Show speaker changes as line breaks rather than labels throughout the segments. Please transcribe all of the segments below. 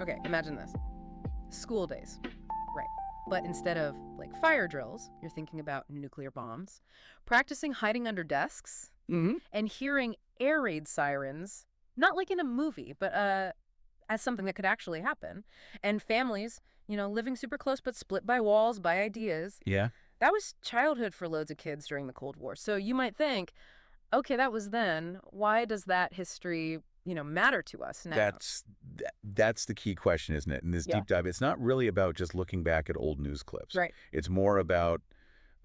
Okay, imagine this. School days. Right. But instead of like fire drills, you're thinking about nuclear bombs, practicing hiding under desks,
Hmm.
and hearing air raid sirens, not like in a movie, but as something that could actually happen. And families, living super close but split by walls, by ideas.
Yeah,
That was childhood for loads of kids during the Cold War. So you might think, okay, that was then. Why does that history, matter to us now?
that's the key question, isn't it? In this
Yeah.
deep dive, it's not really about just looking back at old news clips.
Right.
It's more about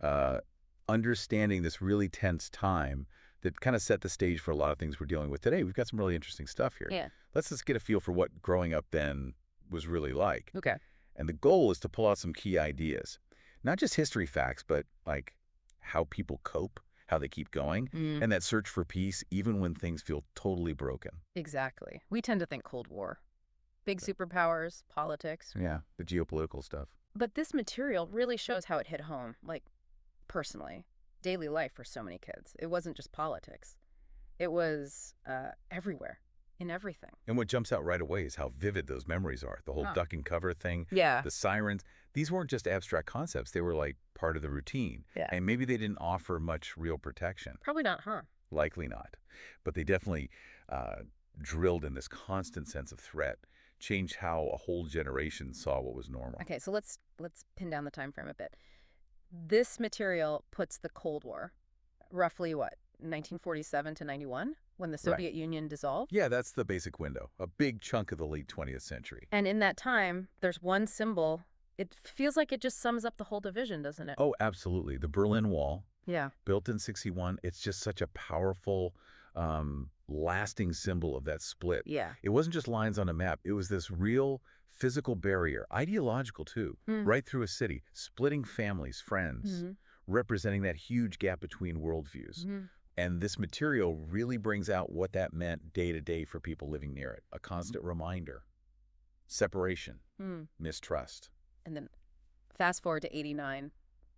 uh, understanding this really tense time that kind of set the stage for a lot of things we're dealing with today. We've got some really interesting stuff here.
Yeah.
Let's just get a feel for what growing up then was really like.
Okay.
And the goal is to pull out some key ideas, not just history facts, but like how people cope, how they keep going,
Mm,
and that search for peace even when things feel totally broken.
exactly. We tend to think Cold War, big superpowers, politics.
Yeah, the geopolitical stuff.
But this material really shows how it hit home, like personally, daily life for so many kids. It wasn't just politics, it was everywhere, in everything.
And what jumps out right away is how vivid those memories are. The whole
Huh.
duck and cover thing,
Yeah.
the sirens. These weren't just abstract concepts. They were like part of the routine.
Yeah.
And maybe they didn't offer much real protection.
Probably not, huh?
Likely not. But they definitely uh, drilled in this constant sense of threat, changed how a whole generation saw what was normal.
Okay, so let's pin down the time frame a bit. This material puts the Cold War, roughly what, 1947 to 91, when the
Right.
Soviet Union dissolved?
Yeah, that's the basic window. A big chunk of the late 20th century.
And in that time, there's one symbol. It feels like it just sums up the whole division, doesn't it?
Oh, absolutely. The Berlin Wall,
Yeah.
built in 61, it's just such a powerful, lasting symbol of that split.
Yeah.
It wasn't just lines on a map. It was this real physical barrier, ideological too,
Mm.
right through a city, splitting families, friends,
Hmm.
representing that huge gap between worldviews.
Hmm.
And this material really brings out what that meant day to day for people living near it. A constant reminder, separation,
Hmm.
mistrust.
And then fast forward to 89,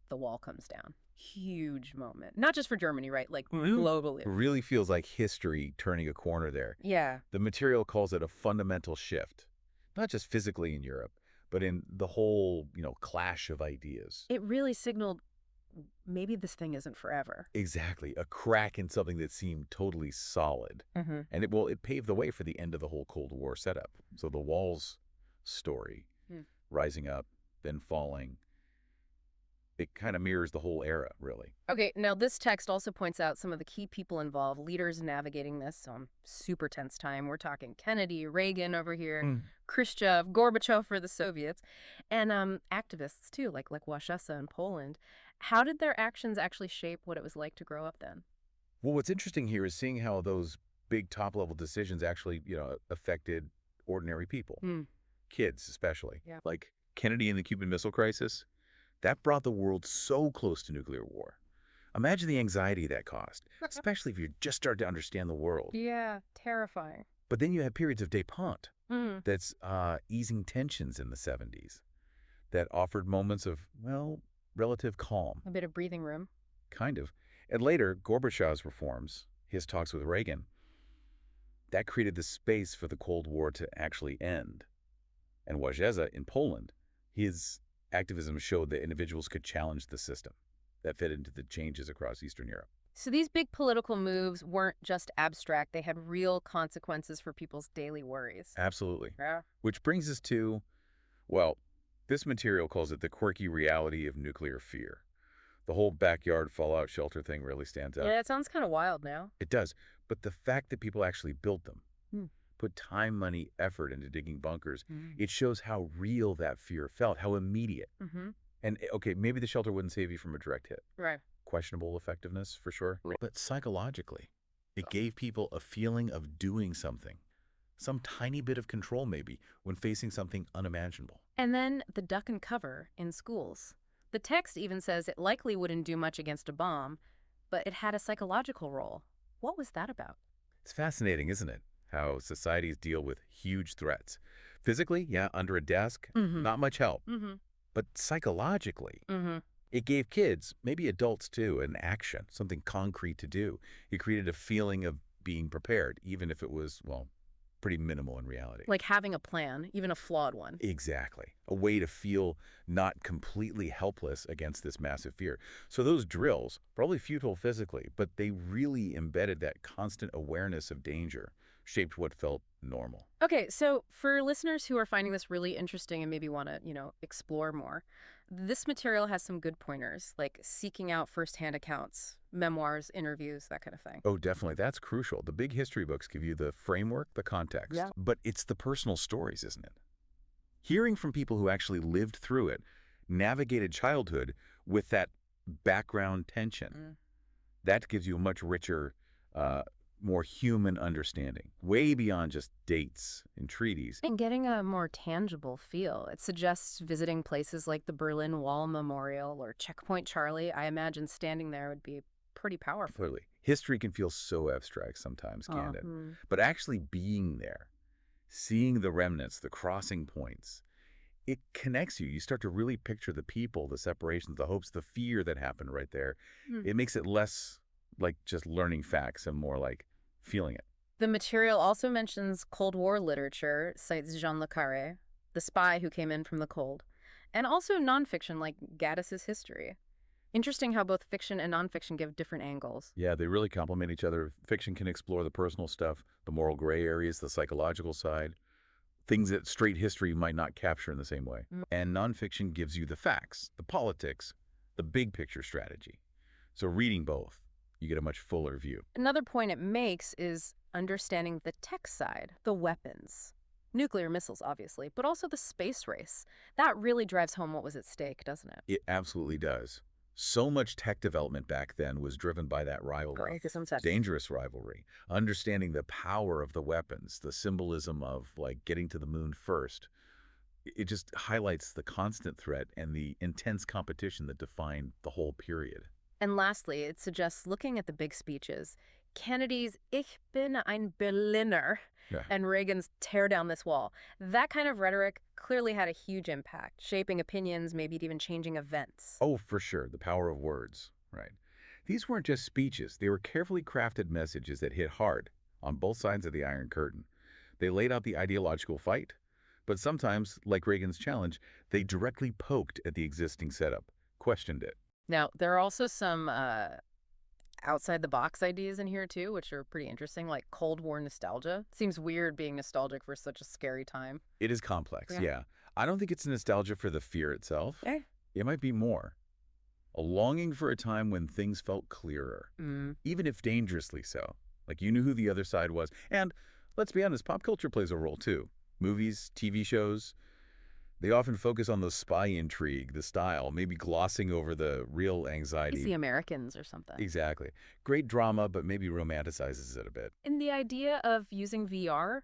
the wall comes down. Huge moment. Not just for Germany, right? Like globally.
It really feels like history turning a corner there.
Yeah.
The material calls it a fundamental shift, not just physically in Europe, but in the whole, clash of ideas.
It really signaled maybe this thing isn't forever.
Exactly, a crack in something that seemed totally solid.
Mm-hmm.
And it paved the way for the end of the whole Cold War setup. So the wall's story, rising up, then falling, it kind of mirrors the whole era, really.
Okay, now this text also points out some of the key people involved, leaders navigating this super tense time. We're talking Kennedy, Reagan over here,
Mm.
Khrushchev, Gorbachev for the Soviets, and activists too, like Waszewska in Poland. How did their actions actually shape what it was like to grow up then?
Well, what's interesting here is seeing how those big top-level decisions actually, affected ordinary people,
Hmm.
kids especially.
Yeah.
Like Kennedy and the Cuban Missile Crisis, that brought the world so close to nuclear war. Imagine the anxiety that caused, especially if you're just starting to understand the world.
Yeah, terrifying.
But then you have periods of détente
Hmm.
that's easing tensions in the 70s that offered moments of, well, relative calm,
A bit of breathing room.
kind of. And later, Gorbachev's reforms, his talks with Reagan, that created the space for the Cold War to actually end. And Waszewska in Poland, his activism showed that individuals could challenge the system. That fit into the changes across Eastern Europe.
So these big political moves weren't just abstract, they had real consequences for people's daily worries.
Absolutely.
Yeah.
Which brings us to, well, this material calls it the quirky reality of nuclear fear. The whole backyard fallout shelter thing really stands out.
Yeah, it sounds kind of wild now.
It does. But the fact that people actually built them,
Hmm.
put time, money, effort into digging bunkers,
Mm.
it shows how real that fear felt, how immediate.
Mm-hmm.
And okay, maybe the shelter wouldn't save you from a direct hit.
Right.
Questionable effectiveness for sure. But psychologically, it gave people a feeling of doing something. Some tiny bit of control maybe when facing something unimaginable.
And then the duck and cover in schools. The text even says it likely wouldn't do much against a bomb, but it had a psychological role. What was that about?
It's fascinating, isn't it? How societies deal with huge threats. Physically, yeah, under a desk,
Mm-hmm.
not much help.
Mm-hmm.
But psychologically,
Mm-hmm.
it gave kids, maybe adults too, an action, something concrete to do. It created a feeling of being prepared, even if it was, well, pretty minimal in reality.
Like having a plan, even a flawed one.
Exactly. A way to feel not completely helpless against this massive fear. So those drills, probably futile physically, but they really embedded that constant awareness of danger, shaped what felt normal.
Okay, so for listeners who are finding this really interesting and maybe want to, explore more, this material has some good pointers, like seeking out firsthand accounts, memoirs, interviews, that kind of thing.
Oh, definitely. That's crucial. The big history books give you the framework, the context.
Yeah.
But it's the personal stories, isn't it? Hearing from people who actually lived through it, navigated childhood with that background tension, that gives you a much richer, more human understanding, way beyond just dates and treaties.
And getting a more tangible feel. It suggests visiting places like the Berlin Wall Memorial or Checkpoint Charlie. I imagine standing there would be pretty powerful.
Clearly, history can feel so abstract sometimes, can't it? But actually being there, seeing the remnants, the crossing points, it connects you. You start to really picture the people, the separations, the hopes, the fear that happened right there. It makes it less like just learning facts and more like feeling it.
The material also mentions Cold War literature, cites Jean le Carré, the spy who came in from the cold, and also nonfiction like Gaddis's History. Interesting how both fiction and nonfiction give different angles.
Yeah, they really complement each other. Fiction can explore the personal stuff, the moral gray areas, the psychological side, things that straight history might not capture in the same way. And nonfiction gives you the facts, the politics, the big picture strategy. So reading both, you get a much fuller view.
Another point it makes is understanding the tech side, the weapons. Nuclear missiles, obviously, but also the space race. That really drives home what was at stake, doesn't it?
It absolutely does. So much tech development back then was driven by that rivalry, dangerous rivalry, understanding the power of the weapons, the symbolism of like getting to the moon first. It just highlights the constant threat and the intense competition that defined the whole period.
And lastly, it suggests looking at the big speeches. Kennedy's Ich bin ein Berliner
Yeah.
and Reagan's tear down this wall. That kind of rhetoric clearly had a huge impact, shaping opinions, maybe even changing events.
Oh, for sure, the power of words, right? These weren't just speeches. They were carefully crafted messages that hit hard on both sides of the Iron Curtain. They laid out the ideological fight, but sometimes, like Reagan's challenge, they directly poked at the existing setup, questioned it.
Now, there are also some outside-the-box ideas in here, too, which are pretty interesting, like Cold War nostalgia. Seems weird being nostalgic for such a scary time.
It is complex, yeah. I don't think it's nostalgia for the fear itself. It might be more. A longing for a time when things felt clearer, even if dangerously so. Like you knew who the other side was. And let's be honest, pop culture plays a role, too. Movies, TV shows, they often focus on the spy intrigue, the style, maybe glossing over the real anxiety.
It's the Americans or something.
Exactly. Great drama, but maybe romanticizes it a bit.
And the idea of using VR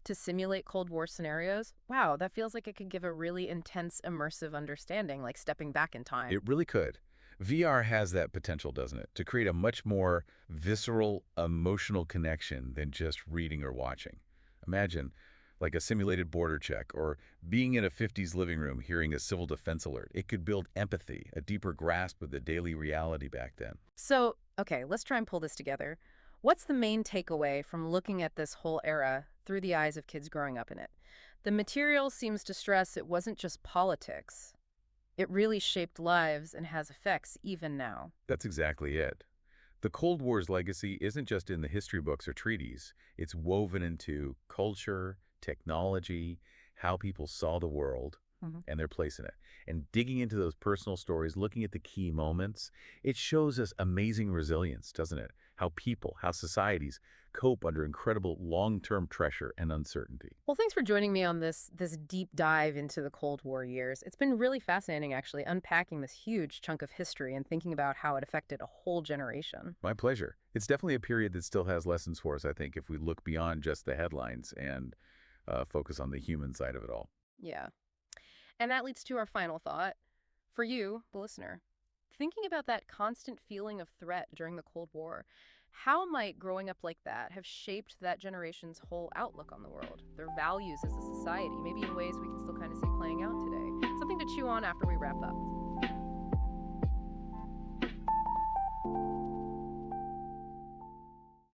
to simulate Cold War scenarios, wow, that feels like it could give a really intense, immersive understanding, like stepping back in time.
It really could. VR has that potential, doesn't it? To create a much more visceral, emotional connection than just reading or watching. Imagine like a simulated border check, or being in a 50s living room hearing a civil defense alert. It could build empathy, a deeper grasp of the daily reality back then.
So, okay, let's try and pull this together. What's the main takeaway from looking at this whole era through the eyes of kids growing up in it? The material seems to stress it wasn't just politics. It really shaped lives and has effects even now.
That's exactly it. The Cold War's legacy isn't just in the history books or treaties. It's woven into culture, technology, how people saw the world, and their place in it. And digging into those personal stories, looking at the key moments, it shows us amazing resilience, doesn't it? How people, how societies cope under incredible long-term pressure and uncertainty.
Well, thanks for joining me on this deep dive into the Cold War years. It's been really fascinating, actually, unpacking this huge chunk of history and thinking about how it affected a whole generation.
My pleasure. It's definitely a period that still has lessons for us, I think, if we look beyond just the headlines and focus on the human side of it all.
Yeah. And that leads to our final thought. For you, the listener, thinking about that constant feeling of threat during the Cold War, how might growing up like that have shaped that generation's whole outlook on the world, their values as a society, maybe in ways we can still kind of see playing out today? Something to chew on after we wrap up.